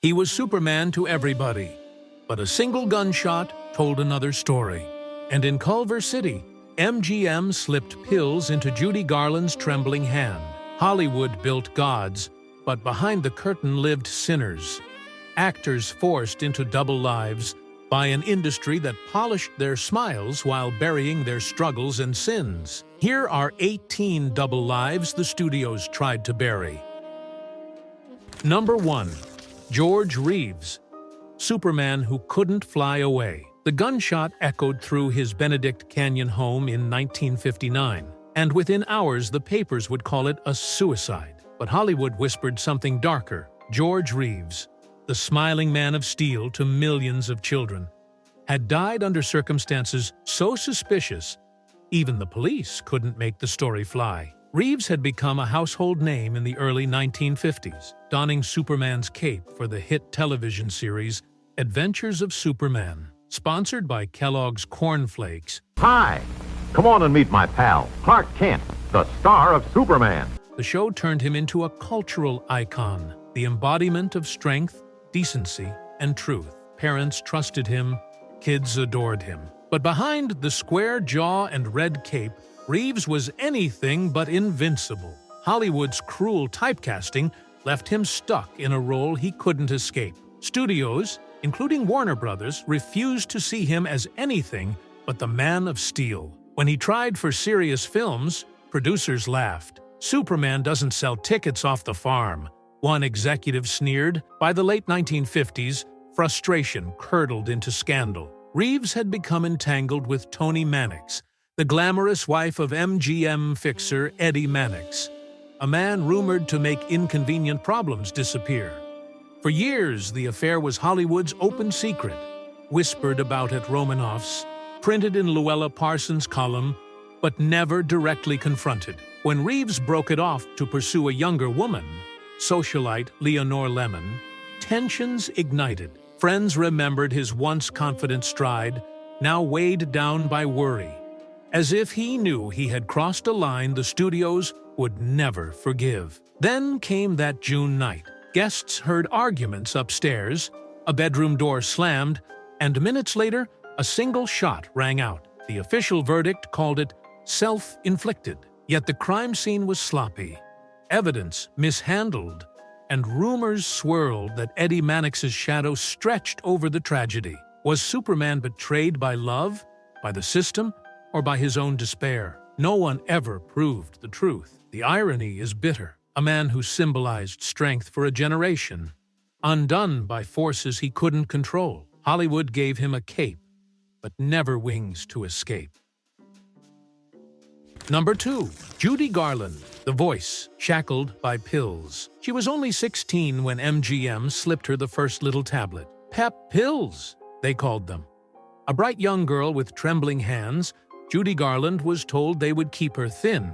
He was Superman to everybody, but a single gunshot told another story. And in Culver City, MGM slipped pills into Judy Garland's trembling hand. Hollywood built gods, but behind the curtain lived sinners. Actors forced into double lives by an industry that polished their smiles while burying their struggles and sins. Here are 18 double lives the studios tried to bury. Number 1. George Reeves, Superman who couldn't fly away. The gunshot echoed through his Benedict Canyon home in 1959, and within hours the papers would call it a suicide. But Hollywood whispered something darker. George Reeves, the smiling man of steel to millions of children, had died under circumstances so suspicious, even the police couldn't make the story fly. Reeves had become a household name in the early 1950s, donning Superman's cape for the hit television series Adventures of Superman, sponsored by Kellogg's Corn Flakes. Hi! Come on and meet my pal, Clark Kent, the star of Superman. The show turned him into a cultural icon, the embodiment of strength, decency, and truth. Parents trusted him, kids adored him. But behind the square jaw and red cape, Reeves was anything but invincible. Hollywood's cruel typecasting left him stuck in a role he couldn't escape. Studios, including Warner Brothers, refused to see him as anything but the Man of Steel. When he tried for serious films, producers laughed. Superman doesn't sell tickets off the farm, one executive sneered. By the late 1950s, frustration curdled into scandal. Reeves had become entangled with Toni Mannix, the glamorous wife of MGM fixer Eddie Mannix, a man rumored to make inconvenient problems disappear. For years, the affair was Hollywood's open secret, whispered about at Romanoff's, printed in Luella Parsons' column, but never directly confronted. When Reeves broke it off to pursue a younger woman, socialite Leonore Lemon, tensions ignited. Friends remembered his once confident stride, now weighed down by worry. As if he knew he had crossed a line the studios would never forgive. Then came that June night. Guests heard arguments upstairs, a bedroom door slammed, and minutes later, a single shot rang out. The official verdict called it self-inflicted. Yet the crime scene was sloppy, evidence mishandled, and rumors swirled that Eddie Mannix's shadow stretched over the tragedy. Was Superman betrayed by love, by the system, or by his own despair? No one ever proved the truth. The irony is bitter. A man who symbolized strength for a generation, undone by forces he couldn't control. Hollywood gave him a cape, but never wings to escape. Number 2. Judy Garland, the voice, shackled by pills. She was only 16 when MGM slipped her the first little tablet. Pep pills, they called them. A bright young girl with trembling hands, Judy Garland was told they would keep her thin,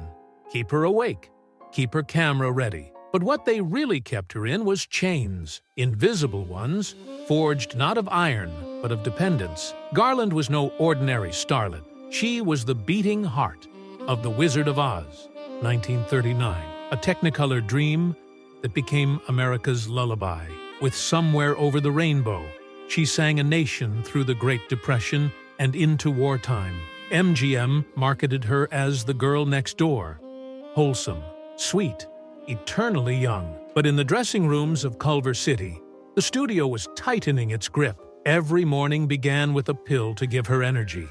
keep her awake, keep her camera ready. But what they really kept her in was chains, invisible ones, forged not of iron, but of dependence. Garland was no ordinary starlet. She was the beating heart of The Wizard of Oz, 1939, a Technicolor dream that became America's lullaby. With Somewhere Over the Rainbow, she sang a nation through the Great Depression and into wartime. MGM marketed her as the girl next door, wholesome, sweet, eternally young. But in the dressing rooms of Culver City, the studio was tightening its grip. Every morning began with a pill to give her energy.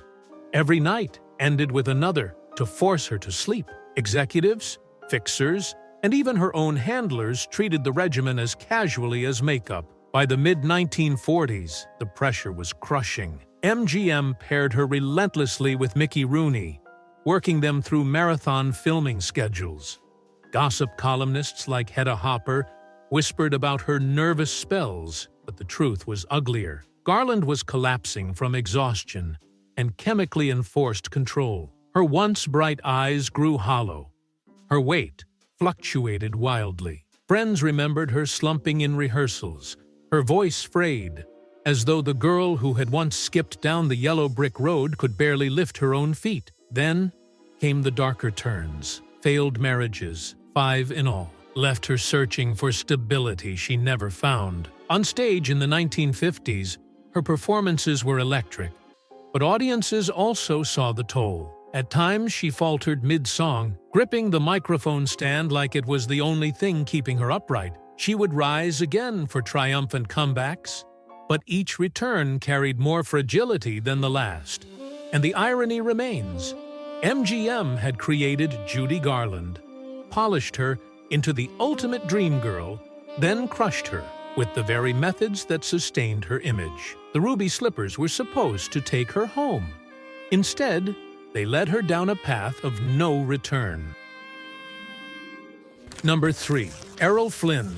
Every night ended with another to force her to sleep. Executives, fixers, and even her own handlers treated the regimen as casually as makeup. By the mid-1940s, the pressure was crushing. MGM paired her relentlessly with Mickey Rooney, working them through marathon filming schedules. Gossip columnists like Hedda Hopper whispered about her nervous spells, but the truth was uglier. Garland was collapsing from exhaustion and chemically enforced control. Her once bright eyes grew hollow. Her weight fluctuated wildly. Friends remembered her slumping in rehearsals, her voice frayed, as though the girl who had once skipped down the yellow brick road could barely lift her own feet. Then came the darker turns. Failed marriages, 5 in all, left her searching for stability she never found. On stage in the 1950s, her performances were electric, but audiences also saw the toll. At times, she faltered mid-song, gripping the microphone stand like it was the only thing keeping her upright. She would rise again for triumphant comebacks, but each return carried more fragility than the last. And the irony remains. MGM had created Judy Garland, polished her into the ultimate dream girl, then crushed her with the very methods that sustained her image. The ruby slippers were supposed to take her home. Instead, they led her down a path of no return. Number 3. Errol Flynn,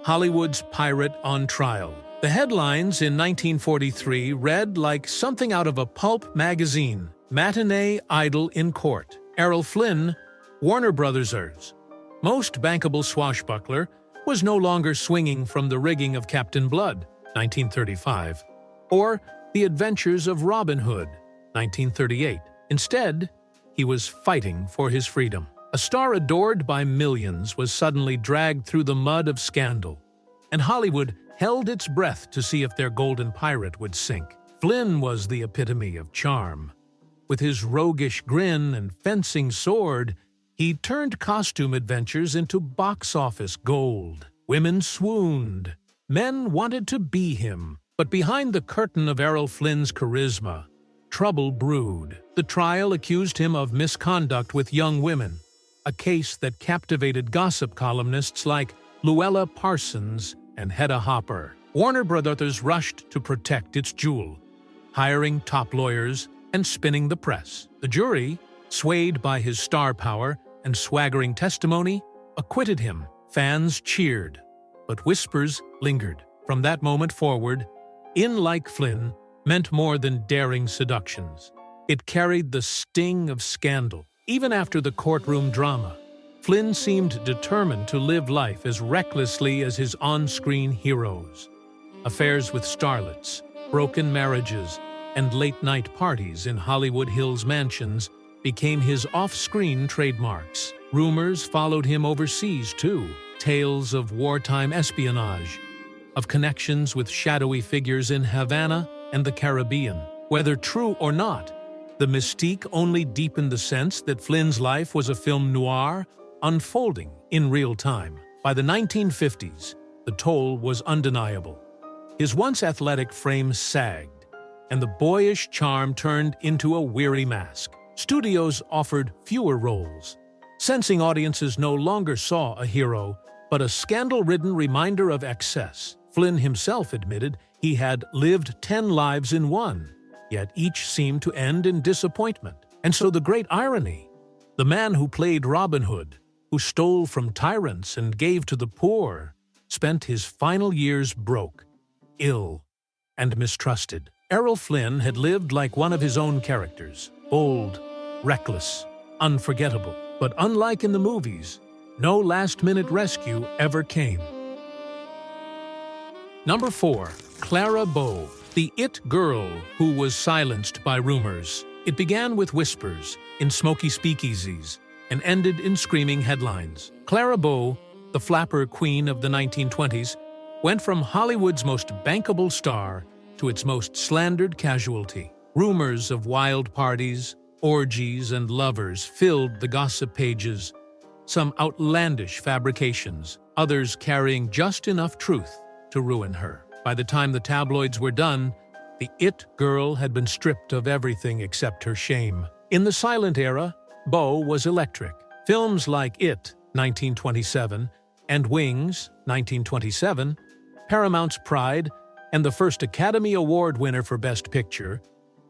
Hollywood's pirate on trial. The headlines in 1943 read like something out of a pulp magazine. Matinee idol in court. Errol Flynn, Warner Brothers' most bankable swashbuckler, was no longer swinging from the rigging of Captain Blood, 1935, or The Adventures of Robin Hood, 1938. Instead, he was fighting for his freedom. A star adored by millions was suddenly dragged through the mud of scandal, and Hollywood held its breath to see if their golden pirate would sink. Flynn was the epitome of charm. With his roguish grin and fencing sword, he turned costume adventures into box office gold. Women swooned. Men wanted to be him. But behind the curtain of Errol Flynn's charisma, trouble brewed. The trial accused him of misconduct with young women, a case that captivated gossip columnists like Luella Parsons and Hedda Hopper. Warner Brothers rushed to protect its jewel, hiring top lawyers and spinning the press. The jury, swayed by his star power and swaggering testimony, acquitted him. Fans cheered, but whispers lingered. From that moment forward, In Like Flynn meant more than daring seductions. It carried the sting of scandal. Even after the courtroom drama, Flynn seemed determined to live life as recklessly as his on-screen heroes. Affairs with starlets, broken marriages, and late-night parties in Hollywood Hills mansions became his off-screen trademarks. Rumors followed him overseas, too. Tales of wartime espionage, of connections with shadowy figures in Havana and the Caribbean. Whether true or not, the mystique only deepened the sense that Flynn's life was a film noir unfolding in real time. By the 1950s, the toll was undeniable. His once athletic frame sagged, and the boyish charm turned into a weary mask. Studios offered fewer roles, sensing audiences no longer saw a hero, but a scandal-ridden reminder of excess. Flynn himself admitted he had lived 10 lives in one, yet each seemed to end in disappointment. And so the great irony, the man who played Robin Hood, who stole from tyrants and gave to the poor, spent his final years broke, ill, and mistrusted. Errol Flynn had lived like one of his own characters, bold, reckless, unforgettable. But unlike in the movies, no last-minute rescue ever came. Number 4. Clara Bow, the it girl who was silenced by rumors. It began with whispers in smoky speakeasies and ended in screaming headlines. Clara Bow, the flapper queen of the 1920s, went from Hollywood's most bankable star to its most slandered casualty. Rumors of wild parties, orgies, and lovers filled the gossip pages, some outlandish fabrications, others carrying just enough truth to ruin her. By the time the tabloids were done, the it girl had been stripped of everything except her shame. In the silent era, Bow was electric. Films like It, 1927, and Wings, 1927, Paramount's Pride, and the first Academy Award winner for Best Picture,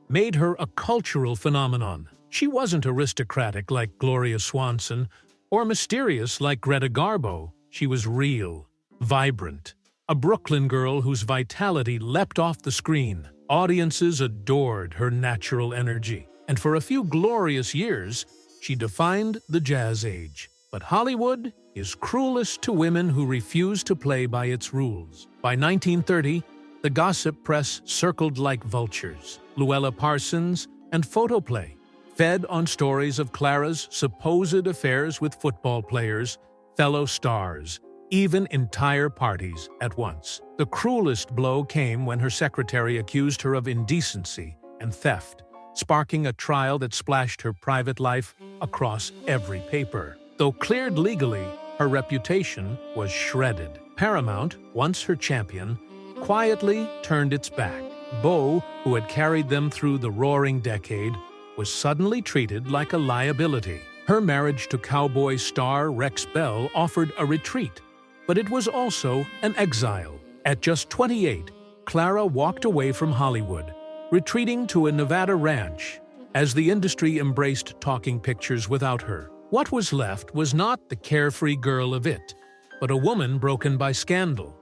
made her a cultural phenomenon. She wasn't aristocratic like Gloria Swanson or mysterious like Greta Garbo. She was real, vibrant, a Brooklyn girl whose vitality leapt off the screen. Audiences adored her natural energy, and for a few glorious years, she defined the jazz age. But Hollywood is cruelest to women who refuse to play by its rules. By 1930, the gossip press circled like vultures. Luella Parsons and Photoplay fed on stories of Clara's supposed affairs with football players, fellow stars, even entire parties at once. The cruelest blow came when her secretary accused her of indecency and theft, sparking a trial that splashed her private life across every paper. Though cleared legally, her reputation was shredded. Paramount, once her champion, quietly turned its back. Bow, who had carried them through the roaring decade, was suddenly treated like a liability. Her marriage to cowboy star Rex Bell offered a retreat, but it was also an exile. At just 28, Clara walked away from Hollywood, retreating to a Nevada ranch, as the industry embraced talking pictures without her. What was left was not the carefree girl of it, but a woman broken by scandal.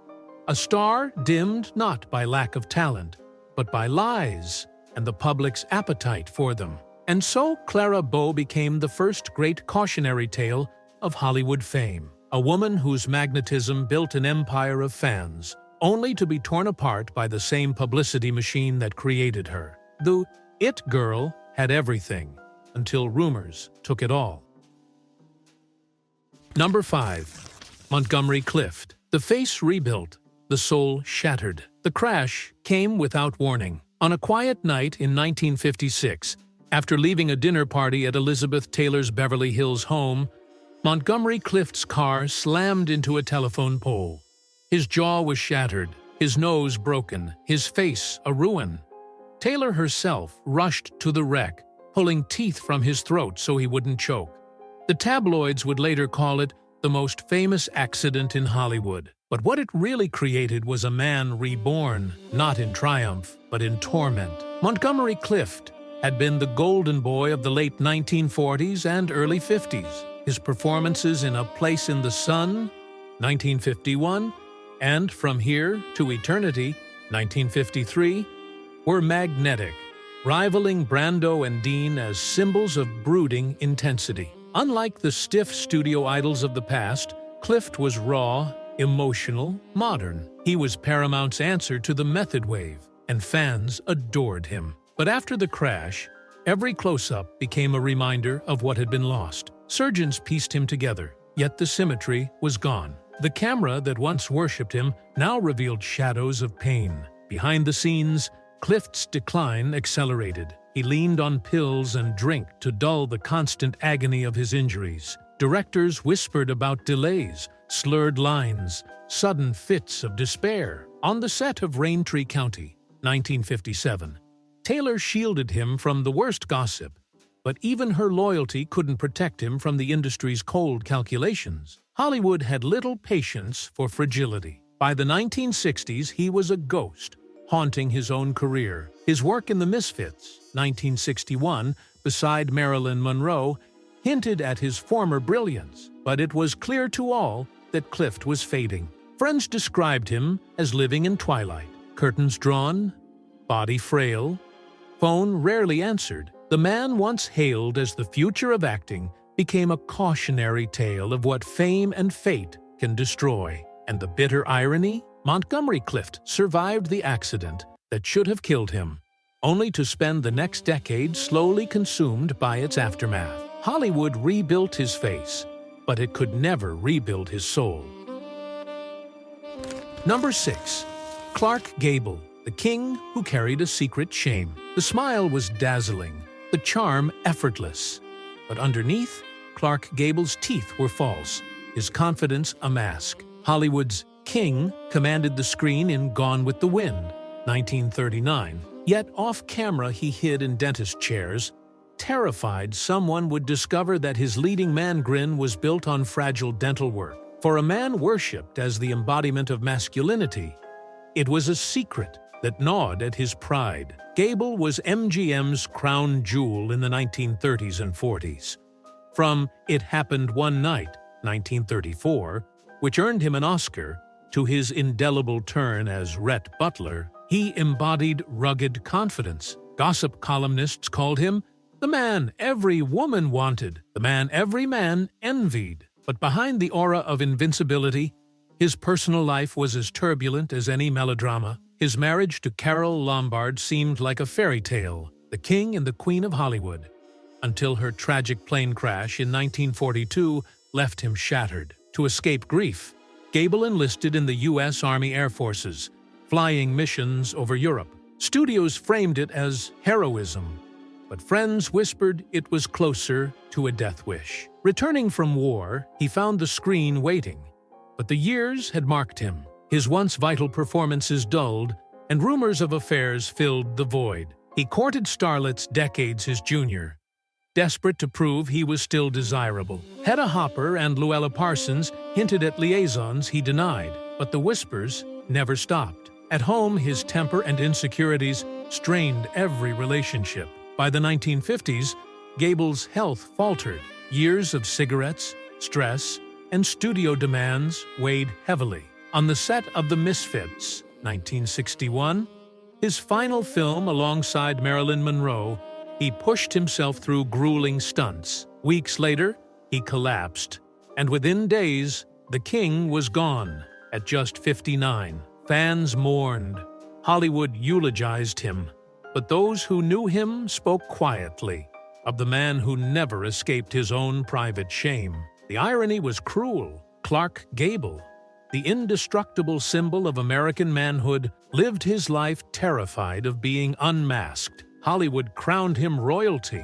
A star dimmed not by lack of talent, but by lies and the public's appetite for them. And so Clara Bow became the first great cautionary tale of Hollywood fame. A woman whose magnetism built an empire of fans, only to be torn apart by the same publicity machine that created her. The It Girl had everything, until rumors took it all. Number 5. Montgomery Clift. The face rebuilt, the soul shattered. The crash came without warning. On a quiet night in 1956, after leaving a dinner party at Elizabeth Taylor's Beverly Hills home, Montgomery Clift's car slammed into a telephone pole. His jaw was shattered, his nose broken, his face a ruin. Taylor herself rushed to the wreck, pulling teeth from his throat so he wouldn't choke. The tabloids would later call it the most famous accident in Hollywood. But what it really created was a man reborn, not in triumph, but in torment. Montgomery Clift had been the golden boy of the late 1940s and early 50s. His performances in A Place in the Sun, 1951, and From Here to Eternity, 1953, were magnetic, rivaling Brando and Dean as symbols of brooding intensity. Unlike the stiff studio idols of the past, Clift was raw, emotional, modern. He was Paramount's answer to the method wave, and fans adored him. But after the crash, every close-up became a reminder of what had been lost. Surgeons pieced him together, yet the symmetry was gone. The camera that once worshipped him now revealed shadows of pain. Behind the scenes, Clift's decline accelerated. He leaned on pills and drink to dull the constant agony of his injuries. Directors whispered about delays, slurred lines, sudden fits of despair. On the set of Raintree County, 1957, Taylor shielded him from the worst gossip, but even her loyalty couldn't protect him from the industry's cold calculations. Hollywood had little patience for fragility. By the 1960s, he was a ghost, haunting his own career. His work in The Misfits, 1961, beside Marilyn Monroe, hinted at his former brilliance, but it was clear to all that Clift was fading. Friends described him as living in twilight. Curtains drawn, body frail, phone rarely answered. The man once hailed as the future of acting became a cautionary tale of what fame and fate can destroy. And the bitter irony? Montgomery Clift survived the accident that should have killed him, only to spend the next decade slowly consumed by its aftermath. Hollywood rebuilt his face, but it could never rebuild his soul. Number 6. Clark Gable, the king who carried a secret shame. The smile was dazzling, the charm effortless. But underneath, Clark Gable's teeth were false, his confidence a mask. Hollywood's king commanded the screen in Gone with the Wind, 1939. Yet off-camera he hid in dentist chairs, terrified someone would discover that his leading man grin was built on fragile dental work. For a man worshipped as the embodiment of masculinity, it was a secret that gnawed at his pride. Gable was MGM's crown jewel in the 1930s and 40s. From It Happened One Night, 1934, which earned him an Oscar, to his indelible turn as Rhett Butler, he embodied rugged confidence. Gossip columnists called him the man every woman wanted, the man every man envied. But behind the aura of invincibility, his personal life was as turbulent as any melodrama. His marriage to Carole Lombard seemed like a fairy tale, the king and the queen of Hollywood, until her tragic plane crash in 1942 left him shattered. To escape grief, Gable enlisted in the U.S. Army Air Forces, flying missions over Europe. Studios framed it as heroism, but friends whispered it was closer to a death wish. Returning from war, he found the screen waiting, but the years had marked him. His once vital performances dulled, and rumors of affairs filled the void. He courted starlets decades his junior, desperate to prove he was still desirable. Hedda Hopper and Luella Parsons hinted at liaisons he denied, but the whispers never stopped. At home, his temper and insecurities strained every relationship. By the 1950s, Gable's health faltered. Years of cigarettes, stress, and studio demands weighed heavily. On the set of The Misfits, 1961, his final film alongside Marilyn Monroe, he pushed himself through grueling stunts. Weeks later, he collapsed, and within days, the king was gone at just 59. Fans mourned. Hollywood eulogized him, but those who knew him spoke quietly of the man who never escaped his own private shame. The irony was cruel. Clark Gable, the indestructible symbol of American manhood, lived his life terrified of being unmasked. Hollywood crowned him royalty,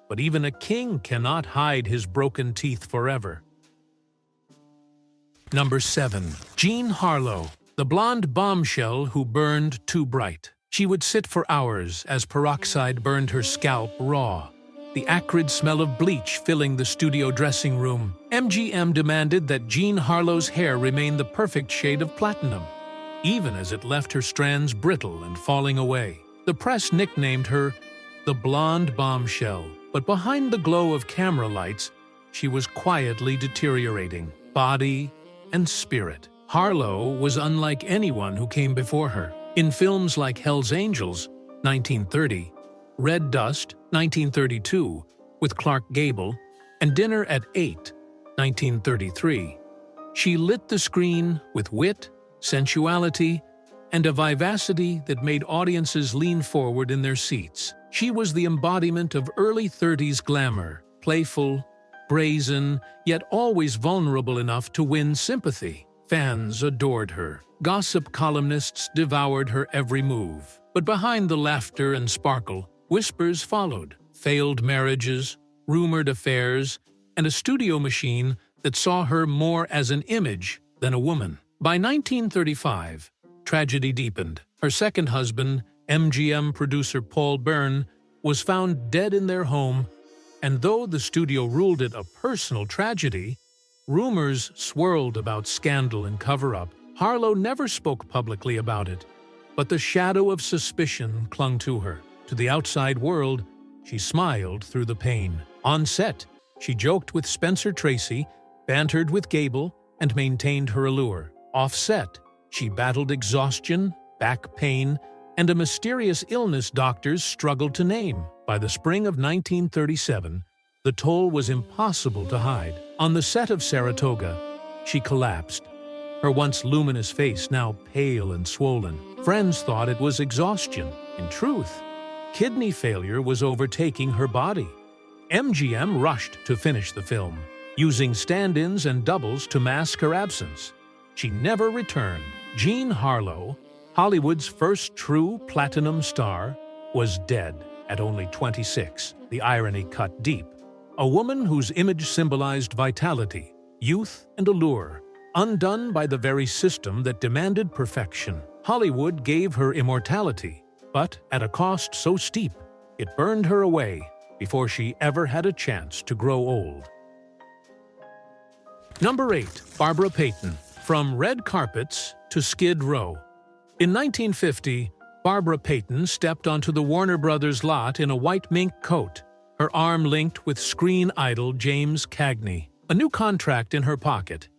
but even a king cannot hide his broken teeth forever. Number 7. Jean Harlow, the blonde bombshell who burned too bright. She would sit for hours as peroxide burned her scalp raw, the acrid smell of bleach filling the studio dressing room. MGM demanded that Jean Harlow's hair remain the perfect shade of platinum, even as it left her strands brittle and falling away. The press nicknamed her the blonde bombshell, but behind the glow of camera lights, she was quietly deteriorating, body and spirit. Harlow was unlike anyone who came before her. In films like Hell's Angels, 1930, Red Dust, 1932, with Clark Gable, and Dinner at 8, 1933, she lit the screen with wit, sensuality, and a vivacity that made audiences lean forward in their seats. She was the embodiment of early 30s glamour, playful, brazen, yet always vulnerable enough to win sympathy. Fans adored her. Gossip columnists devoured her every move. But behind the laughter and sparkle, whispers followed. Failed marriages, rumored affairs, and a studio machine that saw her more as an image than a woman. By 1935, tragedy deepened. Her second husband, MGM producer Paul Byrne, was found dead in their home, and though the studio ruled it a personal tragedy, rumors swirled about scandal and cover-up. Harlow never spoke publicly about it, but the shadow of suspicion clung to her. To the outside world, she smiled through the pain. On set, she joked with Spencer Tracy, bantered with Gable, and maintained her allure. Off set, she battled exhaustion, back pain, and a mysterious illness doctors struggled to name. By the spring of 1937, the toll was impossible to hide. On the set of Saratoga, she collapsed, her once luminous face now pale and swollen. Friends thought it was exhaustion. In truth, kidney failure was overtaking her body. MGM rushed to finish the film, using stand-ins and doubles to mask her absence. She never returned. Jean Harlow, Hollywood's first true platinum star, was dead at only 26. The irony cut deep. A woman whose image symbolized vitality, youth, and allure, undone by the very system that demanded perfection. Hollywood gave her immortality, but at a cost so steep, it burned her away before she ever had a chance to grow old. Number 8. Barbara Payton. From red carpets to Skid Row. In 1950, Barbara Payton stepped onto the Warner Brothers lot in a white mink coat, her arm linked with screen idol James Cagney. A new contract in her pocket.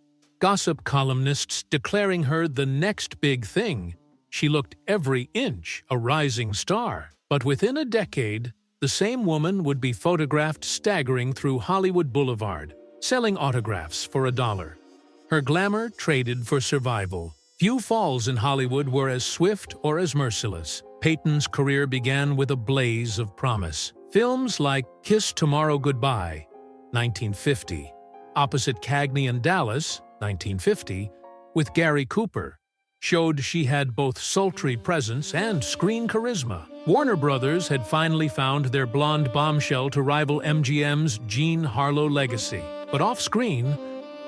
Gossip columnists declaring her the next big thing. She looked every inch a rising star. But within a decade, the same woman would be photographed staggering through Hollywood Boulevard, selling autographs for $1. Her glamour traded for survival. Few falls in Hollywood were as swift or as merciless. Payton's career began with a blaze of promise. Films like Kiss Tomorrow Goodbye, 1950, Opposite Cagney in Dallas, 1950, with Gary Cooper showed she had both sultry presence and screen charisma. Warner Brothers had finally found their blonde bombshell to rival MGM's Jean Harlow legacy. But off-screen,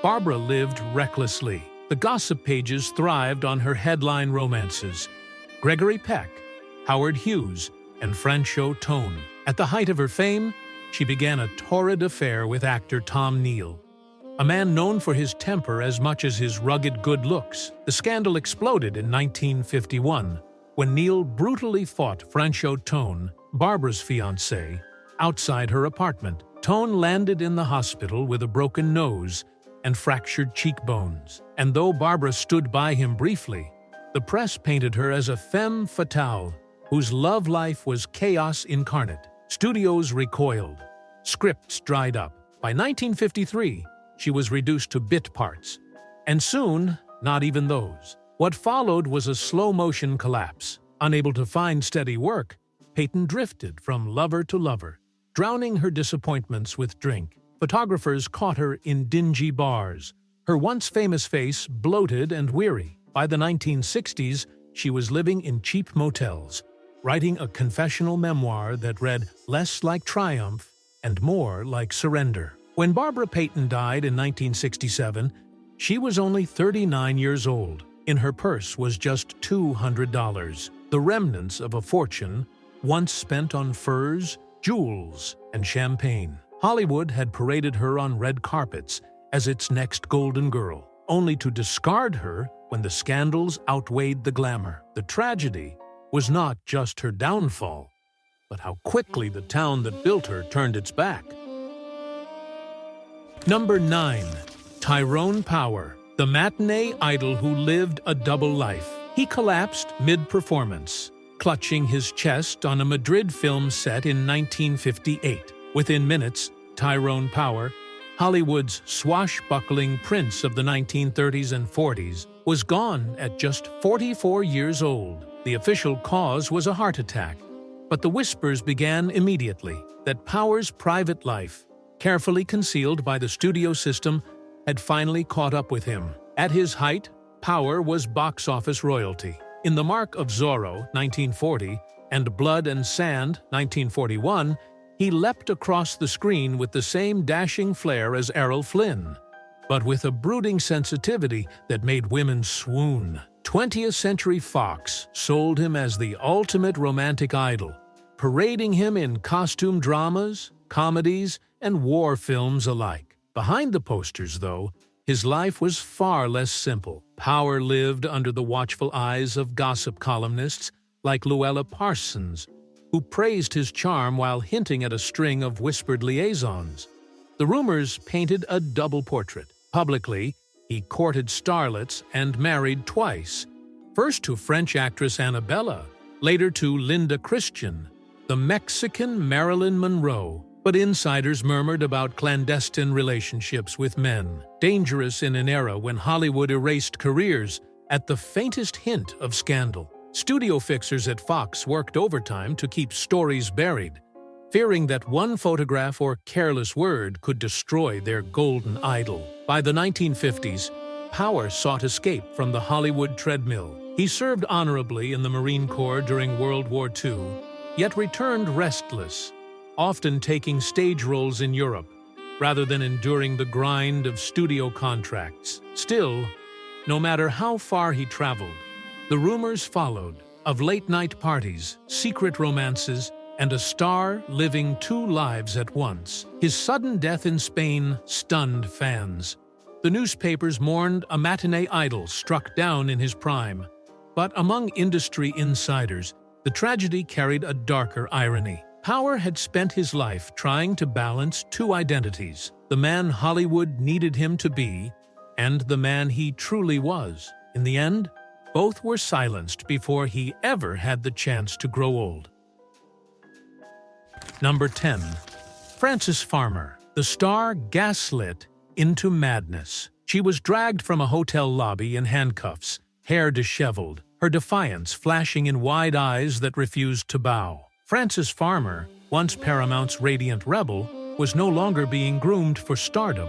Barbara lived recklessly. The gossip pages thrived on her headline romances: Gregory Peck, Howard Hughes, and Franchot Tone. At the height of her fame, she began a torrid affair with actor Tom Neal, a man known for his temper as much as his rugged good looks. The scandal exploded in 1951 when Neal brutally fought Franchot Tone, Barbara's fiancé, outside her apartment. Tone landed in the hospital with a broken nose and fractured cheekbones. And though Barbara stood by him briefly, the press painted her as a femme fatale whose love life was chaos incarnate. Studios recoiled. Scripts dried up. By 1953, she was reduced to bit parts. And soon, not even those. What followed was a slow-motion collapse. Unable to find steady work, Payton drifted from lover to lover, drowning her disappointments with drink. Photographers caught her in dingy bars, her once famous face bloated and weary. By the 1960s, she was living in cheap motels, writing a confessional memoir that read less like triumph and more like surrender. When Barbara Payton died in 1967, she was only 39 years old. In her purse was just $200, the remnants of a fortune once spent on furs, jewels, and champagne. Hollywood had paraded her on red carpets as its next golden girl, only to discard her when the scandals outweighed the glamour. The tragedy was not just her downfall, but how quickly the town that built her turned its back. Number 9. Tyrone Power, the matinee idol who lived a double life. He collapsed mid-performance, clutching his chest on a Madrid film set in 1958. Within minutes, Tyrone Power, Hollywood's swashbuckling prince of the 1930s and 40s, was gone at just 44 years old. The official cause was a heart attack, but the whispers began immediately that Power's private life, carefully concealed by the studio system, had finally caught up with him. At his height, Power was box office royalty. In The Mark of Zorro, 1940, and Blood and Sand, 1941, he leapt across the screen with the same dashing flair as Errol Flynn, but with a brooding sensitivity that made women swoon. 20th Century Fox sold him as the ultimate romantic idol, parading him in costume dramas, comedies, and war films alike. Behind the posters, though, his life was far less simple. Power lived under the watchful eyes of gossip columnists like Luella Parsons, who praised his charm while hinting at a string of whispered liaisons. The rumors painted a double portrait. Publicly, he courted starlets and married twice, first to French actress Annabella, later to Linda Christian, the Mexican Marilyn Monroe. But insiders murmured about clandestine relationships with men, dangerous in an era when Hollywood erased careers at the faintest hint of scandal. Studio fixers at Fox worked overtime to keep stories buried, fearing that one photograph or careless word could destroy their golden idol. By the 1950s, Power sought escape from the Hollywood treadmill. He served honorably in the Marine Corps during World War II, yet returned restless, often taking stage roles in Europe, rather than enduring the grind of studio contracts. Still, no matter how far he traveled, the rumors followed of late-night parties, secret romances, and a star living two lives at once. His sudden death in Spain stunned fans. The newspapers mourned a matinee idol struck down in his prime. But among industry insiders, the tragedy carried a darker irony. Power had spent his life trying to balance two identities: the man Hollywood needed him to be, and the man he truly was. In the end, both were silenced before he ever had the chance to grow old. Number 10. Frances Farmer, the star gaslit into madness. She was dragged from a hotel lobby in handcuffs, hair disheveled, her defiance flashing in wide eyes that refused to bow. Frances Farmer, once Paramount's radiant rebel, was no longer being groomed for stardom.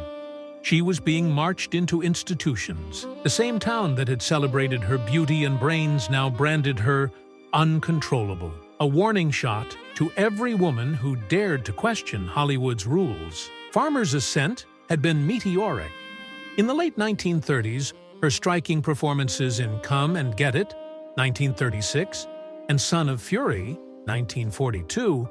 She was being marched into institutions. The same town that had celebrated her beauty and brains now branded her uncontrollable. A warning shot to every woman who dared to question Hollywood's rules. Farmer's ascent had been meteoric. In the late 1930s, her striking performances in Come and Get It, 1936, and Son of Fury, 1942,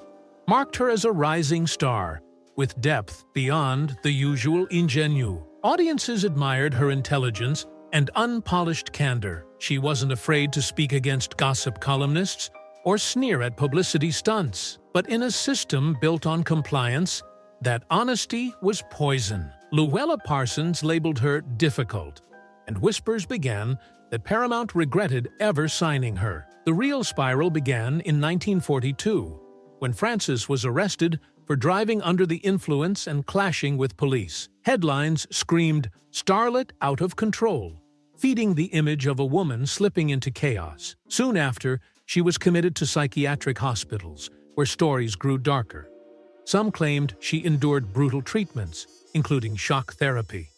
marked her as a rising star, with depth beyond the usual ingenue. Audiences admired her intelligence and unpolished candor. She wasn't afraid to speak against gossip columnists or sneer at publicity stunts. But in a system built on compliance, that honesty was poison. Luella Parsons labeled her difficult, and whispers began that Paramount regretted ever signing her. The real spiral began in 1942, when Frances was arrested for driving under the influence and clashing with police. Headlines screamed, "Starlet out of control," feeding the image of a woman slipping into chaos. Soon after, she was committed to psychiatric hospitals, where stories grew darker. Some claimed she endured brutal treatments, including shock therapy.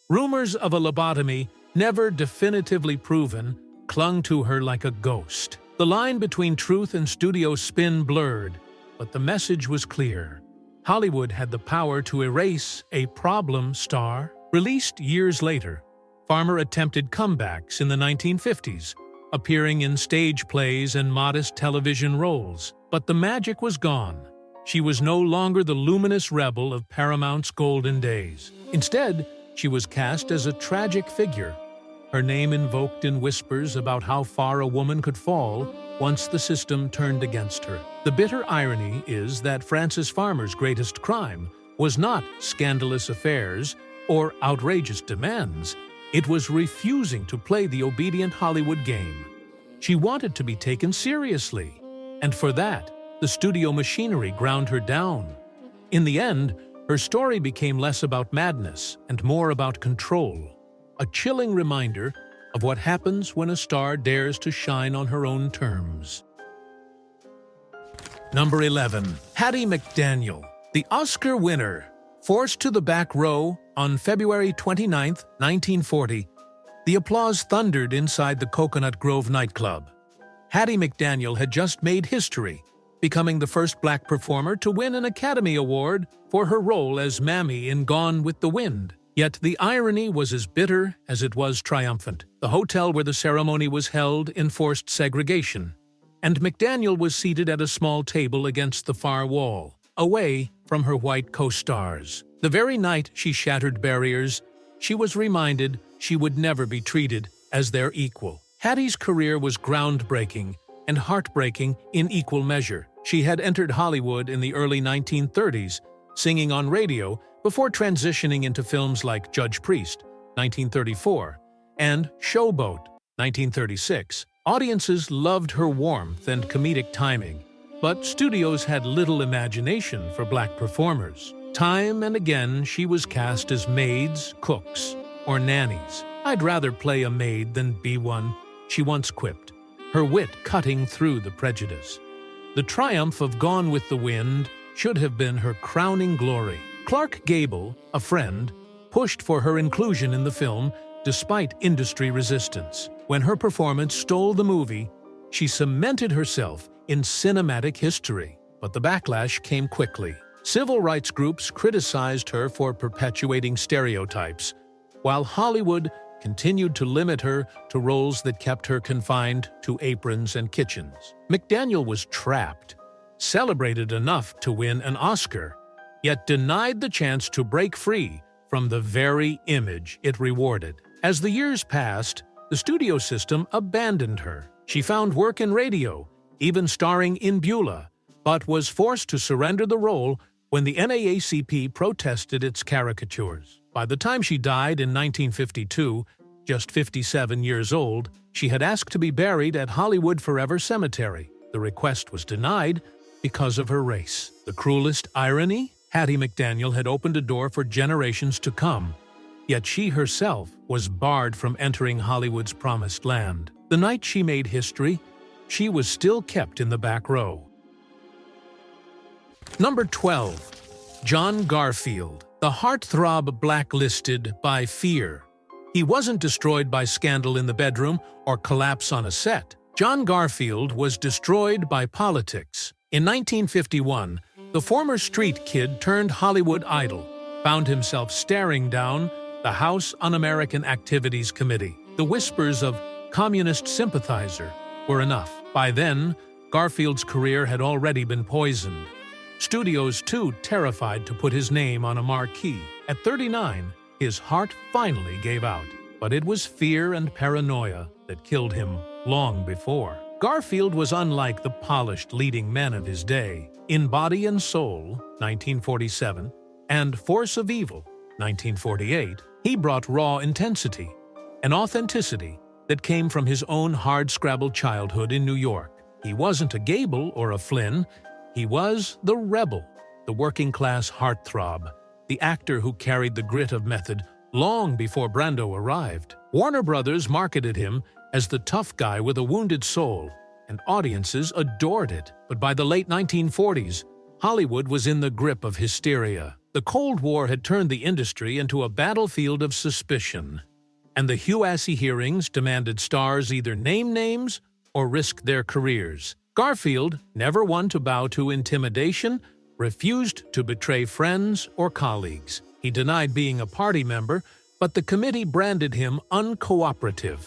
Rumors of a lobotomy, never definitively proven, clung to her like a ghost. The line between truth and studio spin blurred, but the message was clear. Hollywood had the power to erase a problem star. Released years later, Farmer attempted comebacks in the 1950s, appearing in stage plays and modest television roles. But the magic was gone. She was no longer the luminous rebel of Paramount's golden days. Instead, she was cast as a tragic figure, her name invoked in whispers about how far a woman could fall once the system turned against her. The bitter irony is that Frances Farmer's greatest crime was not scandalous affairs or outrageous demands. It was refusing to play the obedient Hollywood game. She wanted to be taken seriously, and for that, the studio machinery ground her down. In the end, her story became less about madness and more about control, a chilling reminder of what happens when a star dares to shine on her own terms. Number 11. Hattie McDaniel, the Oscar winner. Forced to the back row on February 29, 1940, the applause thundered inside the Coconut Grove nightclub. Hattie McDaniel had just made history, becoming the first black performer to win an Academy Award for her role as Mammy in Gone with the Wind. Yet the irony was as bitter as it was triumphant. The hotel where the ceremony was held enforced segregation, and McDaniel was seated at a small table against the far wall, away from her white co-stars. The very night she shattered barriers, she was reminded she would never be treated as their equal. Hattie's career was groundbreaking and heartbreaking in equal measure. She had entered Hollywood in the early 1930s, singing on radio before transitioning into films like Judge Priest, 1934, and Showboat, 1936. Audiences loved her warmth and comedic timing, but studios had little imagination for black performers. Time and again, she was cast as maids, cooks, or nannies. "I'd rather play a maid than be one," she once quipped, her wit cutting through the prejudice. The triumph of Gone with the Wind should have been her crowning glory. Clark Gable, a friend, pushed for her inclusion in the film despite industry resistance. When her performance stole the movie, she cemented herself in cinematic history. But the backlash came quickly. Civil rights groups criticized her for perpetuating stereotypes, while Hollywood continued to limit her to roles that kept her confined to aprons and kitchens. McDaniel was trapped, celebrated enough to win an Oscar, yet denied the chance to break free from the very image it rewarded. As the years passed, the studio system abandoned her. She found work in radio, even starring in Beulah, but was forced to surrender the role when the NAACP protested its caricatures. By the time she died in 1952, just 57 years old, she had asked to be buried at Hollywood Forever Cemetery. The request was denied because of her race. The cruelest irony? Hattie McDaniel had opened a door for generations to come, yet she herself was barred from entering Hollywood's promised land. The night she made history, she was still kept in the back row. Number 12. John Garfield, The heartthrob blacklisted by fear. He wasn't destroyed by scandal in the bedroom or collapse on a set. John Garfield was destroyed by politics. In 1951, the former street kid turned Hollywood idol found himself staring down the House Un-American Activities Committee. The whispers of communist sympathizer were enough. By then, Garfield's career had already been poisoned. Studios, too terrified to put his name on a marquee. At 39, his heart finally gave out. But it was fear and paranoia that killed him long before. Garfield was unlike the polished leading men of his day. In Body and Soul, 1947, and Force of Evil, 1948, he brought raw intensity, an authenticity that came from his own hard-scrabbled childhood in New York. He wasn't a Gable or a Flynn. He was the rebel, the working-class heartthrob, the actor who carried the grit of method long before Brando arrived. Warner Brothers marketed him as the tough guy with a wounded soul, and audiences adored it. But by the late 1940s, Hollywood was in the grip of hysteria. The Cold War had turned the industry into a battlefield of suspicion, and the Hugh-Assey hearings demanded stars either name names or risk their careers. Garfield, never one to bow to intimidation, refused to betray friends or colleagues. He denied being a party member, but the committee branded him uncooperative.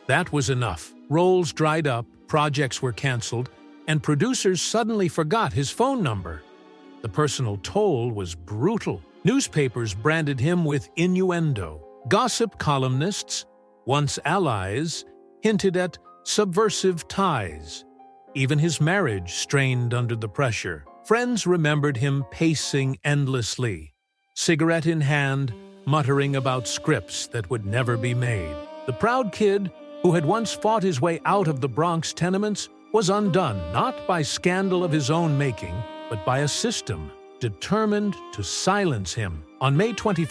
That was enough. Roles dried up, projects were canceled, and producers suddenly forgot his phone number. The personal toll was brutal. Newspapers branded him with innuendo. Gossip columnists, once allies, hinted at subversive ties. Even his marriage strained under the pressure. Friends remembered him pacing endlessly, cigarette in hand, muttering about scripts that would never be made. The proud kid, who had once fought his way out of the Bronx tenements, was undone not by scandal of his own making, but by a system determined to silence him. On May 21,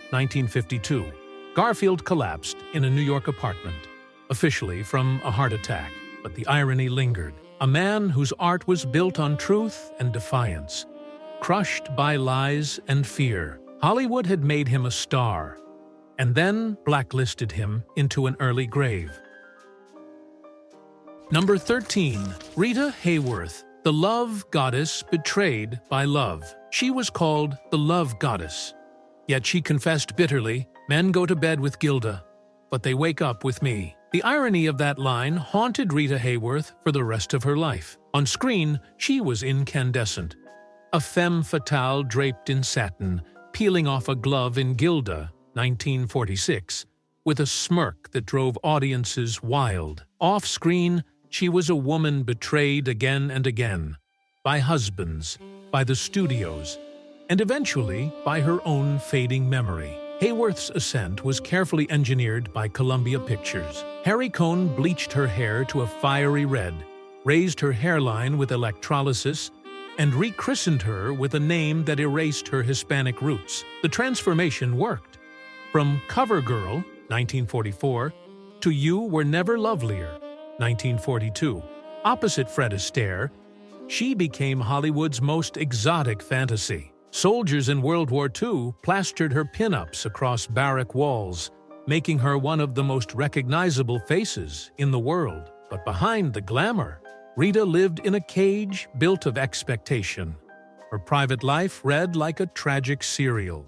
1952, Garfield collapsed in a New York apartment, officially from a heart attack, but the irony lingered. A man whose art was built on truth and defiance, crushed by lies and fear. Hollywood had made him a star, and then blacklisted him into an early grave. Number 13. Rita Hayworth, the love goddess betrayed by love. She was called the love goddess. Yet she confessed bitterly, "Men go to bed with Gilda, but they wake up with me." The irony of that line haunted Rita Hayworth for the rest of her life. On screen, she was incandescent, a femme fatale draped in satin, peeling off a glove in Gilda, 1946, with a smirk that drove audiences wild. Off-screen, she was a woman betrayed again and again, by husbands, by the studios, and eventually by her own fading memory. Hayworth's ascent was carefully engineered by Columbia Pictures. Harry Cohn bleached her hair to a fiery red, raised her hairline with electrolysis, and rechristened her with a name that erased her Hispanic roots. The transformation worked. From Cover Girl, 1944, to You Were Never Lovelier, 1942. Opposite Fred Astaire, she became Hollywood's most exotic fantasy. Soldiers in World War II plastered her pin-ups across barrack walls, making her one of the most recognizable faces in the world. But behind the glamour, Rita lived in a cage built of expectation. Her private life read like a tragic serial.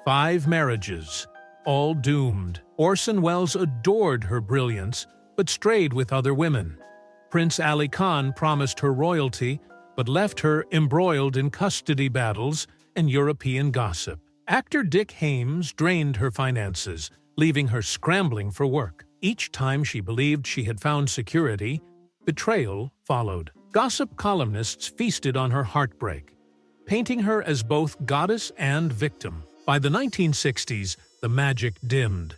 5 marriages, all doomed. Orson Welles adored her brilliance, but strayed with other women. Prince Ali Khan promised her royalty, but left her embroiled in custody battles and European gossip. Actor Dick Haymes drained her finances, leaving her scrambling for work. Each time she believed she had found security, betrayal followed. Gossip columnists feasted on her heartbreak, painting her as both goddess and victim. By the 1960s, the magic dimmed.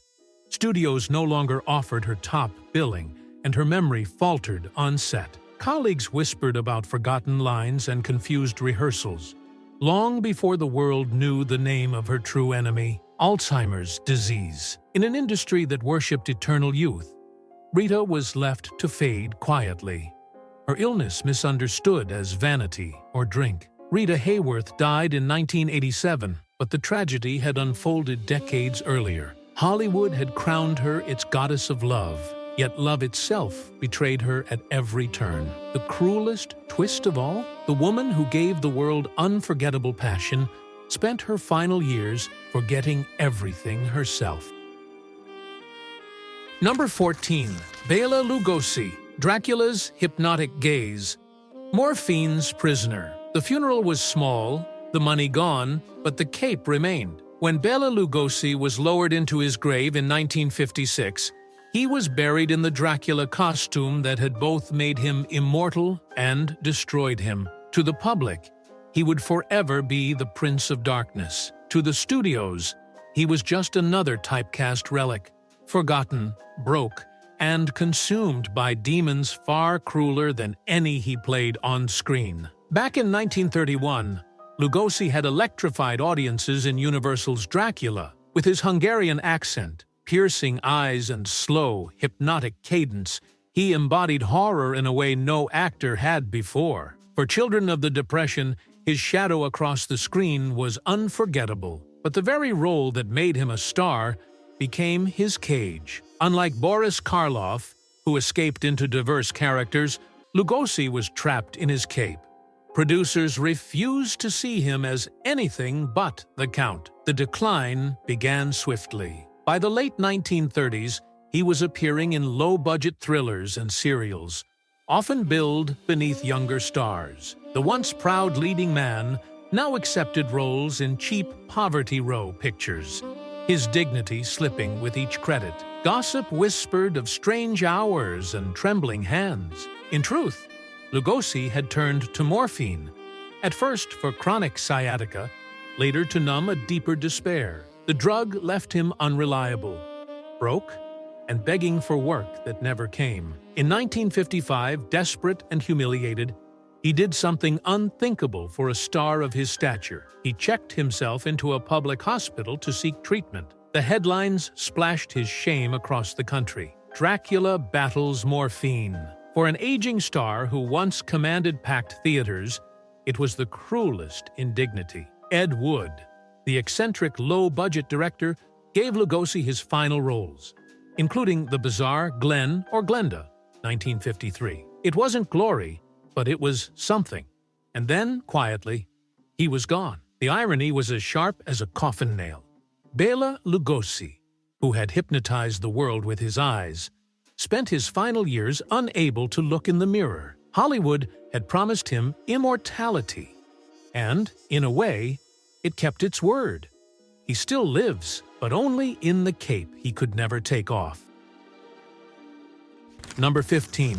Studios no longer offered her top billing, and her memory faltered on set. Colleagues whispered about forgotten lines and confused rehearsals, long before the world knew the name of her true enemy, Alzheimer's disease. In an industry that worshipped eternal youth, Rita was left to fade quietly, her illness misunderstood as vanity or drink. Rita Hayworth died in 1987, But the tragedy had unfolded decades earlier. Hollywood had crowned her its goddess of love, yet love itself betrayed her at every turn. The cruelest twist of all? The woman who gave the world unforgettable passion spent her final years forgetting everything herself. Number 14. Bela Lugosi, Dracula's hypnotic gaze. Morphine's prisoner. The funeral was small, the money gone, but the cape remained. When Bela Lugosi was lowered into his grave in 1956, he was buried in the Dracula costume that had both made him immortal and destroyed him. To the public, he would forever be the Prince of Darkness. To the studios, he was just another typecast relic, forgotten, broke, and consumed by demons far crueler than any he played on screen. Back in 1931, Lugosi had electrified audiences in Universal's Dracula. With his Hungarian accent, piercing eyes, and slow, hypnotic cadence, he embodied horror in a way no actor had before. For children of the Depression, his shadow across the screen was unforgettable. But the very role that made him a star became his cage. Unlike Boris Karloff, who escaped into diverse characters, Lugosi was trapped in his cape. Producers refused to see him as anything but the Count. The decline began swiftly. By the late 1930s, he was appearing in low-budget thrillers and serials, often billed beneath younger stars. The once proud leading man now accepted roles in cheap Poverty Row pictures, his dignity slipping with each credit. Gossip whispered of strange hours and trembling hands. In truth, Lugosi had turned to morphine, at first for chronic sciatica, later to numb a deeper despair. The drug left him unreliable, broke, and begging for work that never came. In 1955, desperate and humiliated, he did something unthinkable for a star of his stature. He checked himself into a public hospital to seek treatment. The headlines splashed his shame across the country. Dracula battles morphine. For an aging star who once commanded packed theaters, it was the cruelest indignity. Ed Wood, the eccentric low-budget director, gave Lugosi his final roles, including the bizarre Glenn or Glenda, 1953. It wasn't glory, but it was something. And then, quietly, he was gone. The irony was as sharp as a coffin nail. Bela Lugosi, who had hypnotized the world with his eyes, spent his final years unable to look in the mirror. Hollywood had promised him immortality, and, in a way, it kept its word. He still lives, but only in the cape he could never take off. Number 15.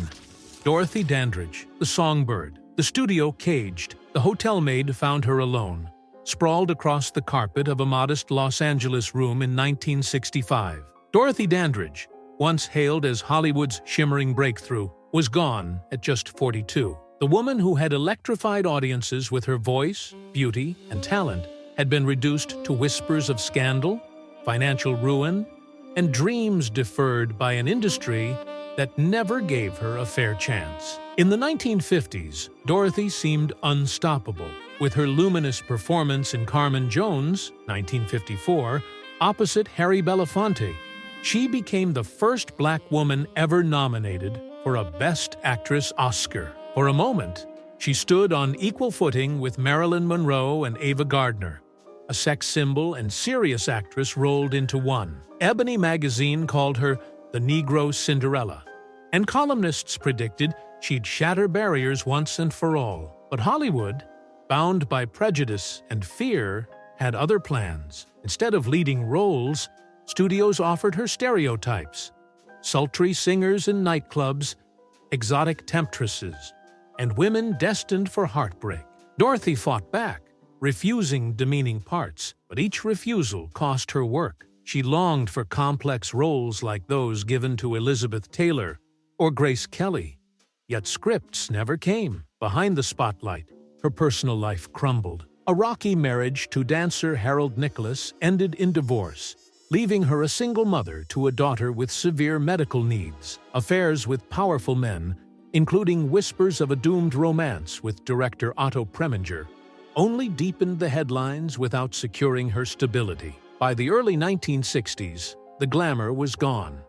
Dorothy Dandridge, the songbird. The studio caged. The hotel maid found her alone, sprawled across the carpet of a modest Los Angeles room in 1965. Dorothy Dandridge, once hailed as Hollywood's shimmering breakthrough, was gone at just 42. The woman who had electrified audiences with her voice, beauty, and talent had been reduced to whispers of scandal, financial ruin, and dreams deferred by an industry that never gave her a fair chance. In the 1950s, Dorothy seemed unstoppable. With her luminous performance in Carmen Jones, 1954, opposite Harry Belafonte, she became the first black woman ever nominated for a Best Actress Oscar. For a moment, she stood on equal footing with Marilyn Monroe and Ava Gardner. A sex symbol and serious actress rolled into one. Ebony magazine called her the Negro Cinderella, and columnists predicted she'd shatter barriers once and for all. But Hollywood, bound by prejudice and fear, had other plans. Instead of leading roles, studios offered her stereotypes: sultry singers in nightclubs, exotic temptresses, and women destined for heartbreak. Dorothy fought back, refusing demeaning parts, but each refusal cost her work. She longed for complex roles like those given to Elizabeth Taylor or Grace Kelly, yet scripts never came. Behind the spotlight, her personal life crumbled. A rocky marriage to dancer Harold Nicholas ended in divorce, leaving her a single mother to a daughter with severe medical needs. Affairs with powerful men, including whispers of a doomed romance with director Otto Preminger, only deepened the headlines without securing her stability. By the early 1960s, the glamour was gone.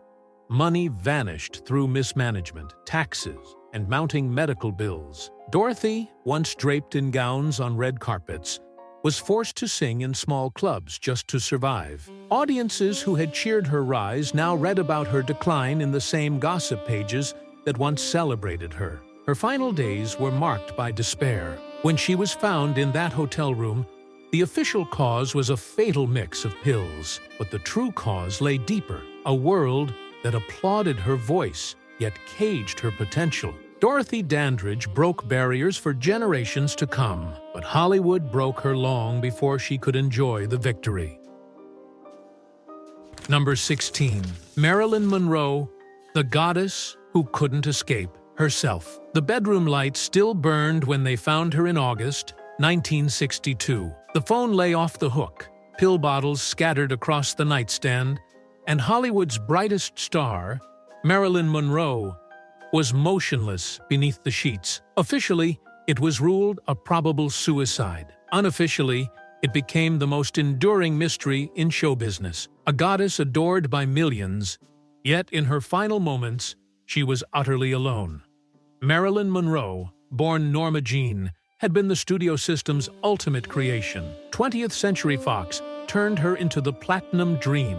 Money vanished through mismanagement, taxes, and mounting medical bills. Dorothy, once draped in gowns on red carpets, was forced to sing in small clubs just to survive. Audiences who had cheered her rise now read about her decline in the same gossip pages that once celebrated her. Her final days were marked by despair. When she was found in that hotel room, the official cause was a fatal mix of pills, but the true cause lay deeper, a world that applauded her voice, yet caged her potential. Dorothy Dandridge broke barriers for generations to come, but Hollywood broke her long before she could enjoy the victory. Number 16. Marilyn Monroe, the goddess who couldn't escape herself. The bedroom light still burned when they found her in August 1962. The phone lay off the hook, pill bottles scattered across the nightstand, and Hollywood's brightest star, Marilyn Monroe, was motionless beneath the sheets. Officially, it was ruled a probable suicide. Unofficially, it became the most enduring mystery in show business. A goddess adored by millions, yet in her final moments, she was utterly alone. Marilyn Monroe, born Norma Jean, had been the studio system's ultimate creation. 20th Century Fox turned her into the platinum dream,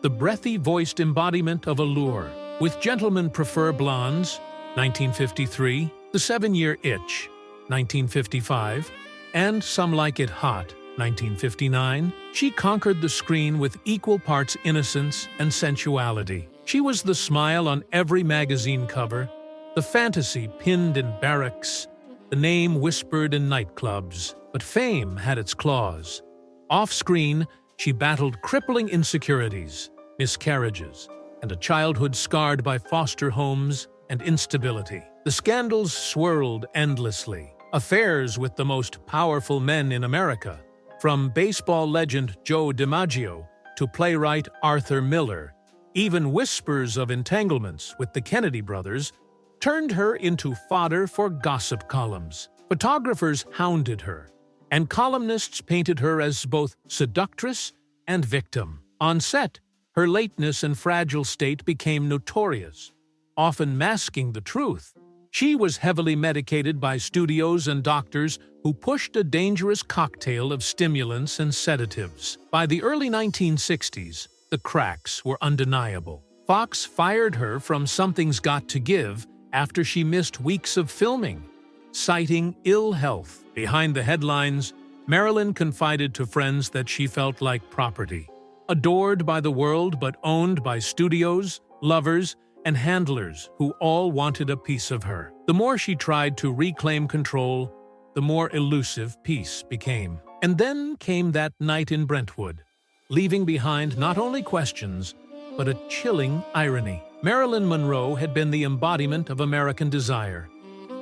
the breathy-voiced embodiment of allure. With Gentlemen Prefer Blondes, 1953, The 7-Year Itch, 1955, and Some Like It Hot, 1959, she conquered the screen with equal parts innocence and sensuality. She was the smile on every magazine cover, the fantasy pinned in barracks, the name whispered in nightclubs. But fame had its claws. Off-screen, she battled crippling insecurities, miscarriages, and a childhood scarred by foster homes and instability. The scandals swirled endlessly. Affairs with the most powerful men in America, from baseball legend Joe DiMaggio to playwright Arthur Miller, even whispers of entanglements with the Kennedy brothers, turned her into fodder for gossip columns. Photographers hounded her, and columnists painted her as both seductress and victim. On set, her lateness and fragile state became notorious, often masking the truth. She was heavily medicated by studios and doctors who pushed a dangerous cocktail of stimulants and sedatives. By the early 1960s, the cracks were undeniable. Fox fired her from Something's Got to Give after she missed weeks of filming, citing ill health. Behind the headlines, Marilyn confided to friends that she felt like property, adored by the world but owned by studios, lovers, and handlers who all wanted a piece of her. The more she tried to reclaim control, the more elusive peace became. And then came that night in Brentwood, leaving behind not only questions, but a chilling irony. Marilyn Monroe had been the embodiment of American desire,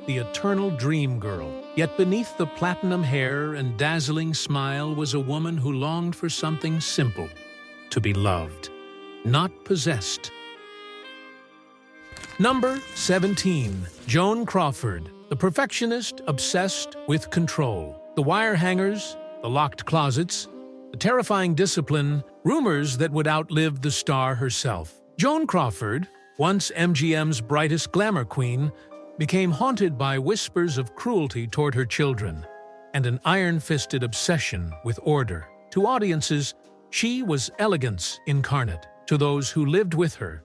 the eternal dream girl. Yet beneath the platinum hair and dazzling smile was a woman who longed for something simple, to be loved, not possessed. Number 17. Joan Crawford, the perfectionist obsessed with control. The wire hangers, the locked closets, the terrifying discipline, rumors that would outlive the star herself. Joan Crawford, once MGM's brightest glamour queen, became haunted by whispers of cruelty toward her children and an iron-fisted obsession with order. To audiences, she was elegance incarnate. To those who lived with her,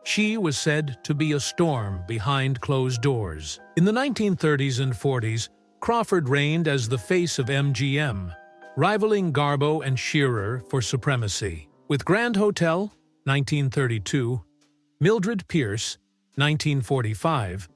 she was said to be a storm behind closed doors. In the 1930s and 40s, Crawford reigned as the face of MGM, rivaling Garbo and Shearer for supremacy. With Grand Hotel, 1932, Mildred Pierce, 1945,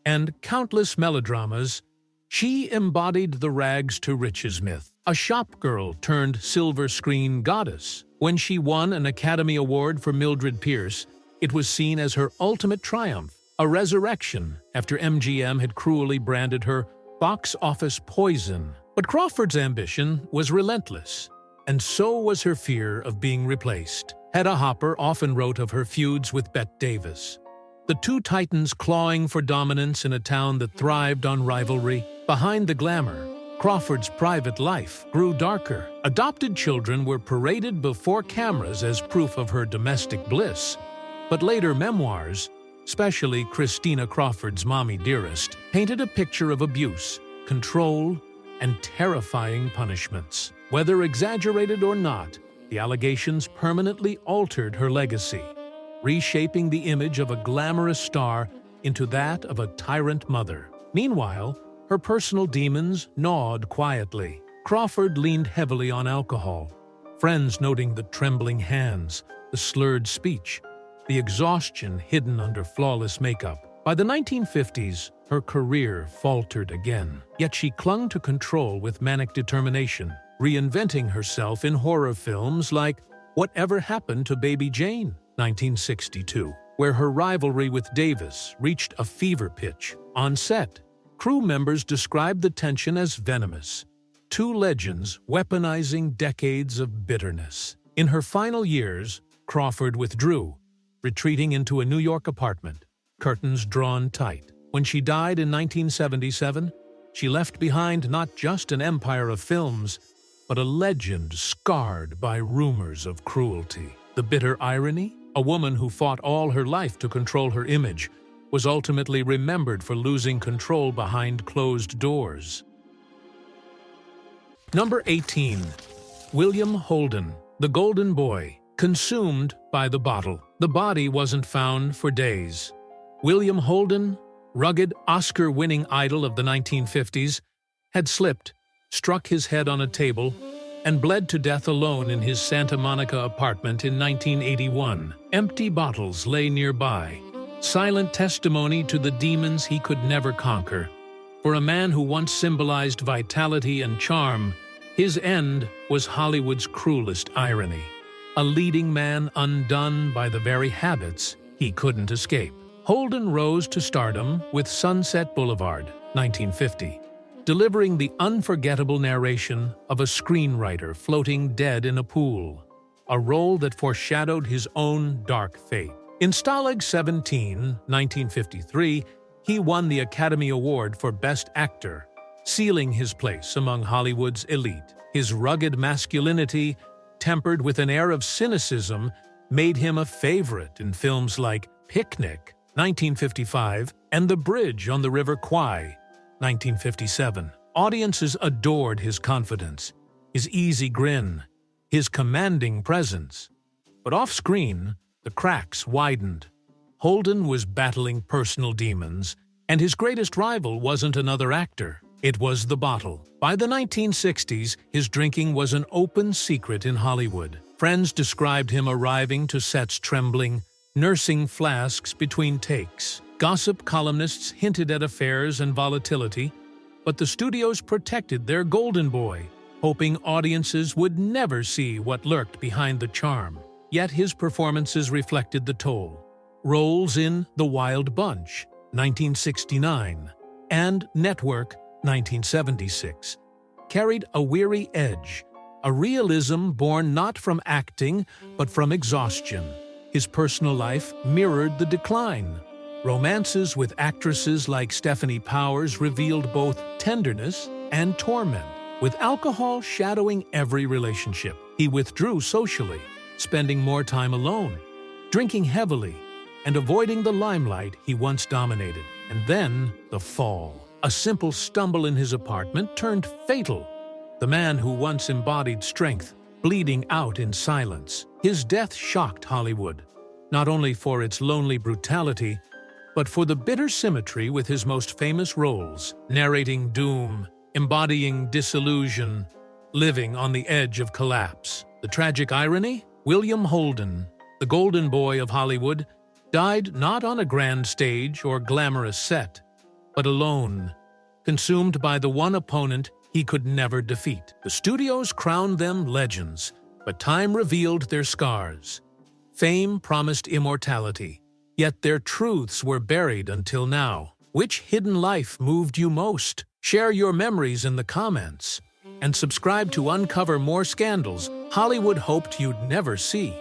and countless melodramas, she embodied the rags-to-riches myth, a shopgirl turned silver screen goddess. When she won an Academy Award for Mildred Pierce, it was seen as her ultimate triumph, a resurrection after MGM had cruelly branded her box office poison. But Crawford's ambition was relentless, and so was her fear of being replaced. Hedda Hopper often wrote of her feuds with Bette Davis, the two titans clawing for dominance in a town that thrived on rivalry. Behind the glamour, Crawford's private life grew darker. Adopted children were paraded before cameras as proof of her domestic bliss. But later memoirs, especially Christina Crawford's Mommy Dearest, painted a picture of abuse, control, and terrifying punishments. Whether exaggerated or not, the allegations permanently altered her legacy, reshaping the image of a glamorous star into that of a tyrant mother. Meanwhile, her personal demons gnawed quietly. Crawford leaned heavily on alcohol, friends noting the trembling hands, the slurred speech, the exhaustion hidden under flawless makeup. By the 1950s, her career faltered again, yet she clung to control with manic determination, reinventing herself in horror films like Whatever Happened to Baby Jane, 1962, where her rivalry with Davis reached a fever pitch. On set, crew members described the tension as venomous, two legends weaponizing decades of bitterness. In her final years, Crawford withdrew, retreating into a New York apartment, curtains drawn tight. When she died in 1977, she left behind not just an empire of films, but a legend scarred by rumors of cruelty. The bitter irony? A woman who fought all her life to control her image was ultimately remembered for losing control behind closed doors. Number 18. William Holden, the Golden Boy, consumed by the bottle. The body wasn't found for days. William Holden, rugged Oscar-winning idol of the 1950s, had slipped, struck his head on a table, and bled to death alone in his Santa Monica apartment in 1981. Empty bottles lay nearby, silent testimony to the demons he could never conquer. For a man who once symbolized vitality and charm, his end was Hollywood's cruelest irony. A leading man undone by the very habits he couldn't escape. Holden rose to stardom with Sunset Boulevard, 1950, delivering the unforgettable narration of a screenwriter floating dead in a pool, a role that foreshadowed his own dark fate. In Stalag 17, 1953, he won the Academy Award for Best Actor, sealing his place among Hollywood's elite. His rugged masculinity, tempered with an air of cynicism, made him a favorite in films like Picnic, 1955, and The Bridge on the River Kwai, 1957. Audiences adored his confidence, his easy grin, his commanding presence. But off-screen, the cracks widened. Holden was battling personal demons, and his greatest rival wasn't another actor. It was the bottle. By the 1960s, his drinking was an open secret in Hollywood. Friends described him arriving to sets trembling, nursing flasks between takes. Gossip columnists hinted at affairs and volatility, but the studios protected their golden boy, hoping audiences would never see what lurked behind the charm. Yet his performances reflected the toll. Roles in The Wild Bunch, 1969, and Network, 1976, carried a weary edge, a realism born not from acting, but from exhaustion. His personal life mirrored the decline. Romances with actresses like Stepfanie Powers revealed both tenderness and torment. With alcohol shadowing every relationship, he withdrew socially, spending more time alone, drinking heavily, and avoiding the limelight he once dominated. And then, the fall. A simple stumble in his apartment turned fatal. The man who once embodied strength, bleeding out in silence. His death shocked Hollywood, not only for its lonely brutality, but for the bitter symmetry with his most famous roles, narrating doom, embodying disillusion, living on the edge of collapse. The tragic irony? William Holden, the golden boy of Hollywood, died not on a grand stage or glamorous set, but alone, consumed by the one opponent he could never defeat. The studios crowned them legends, but time revealed their scars. Fame promised immortality, yet their truths were buried until now. Which hidden life moved you most? Share your memories in the comments, and subscribe to uncover more scandals Hollywood hoped you'd never see.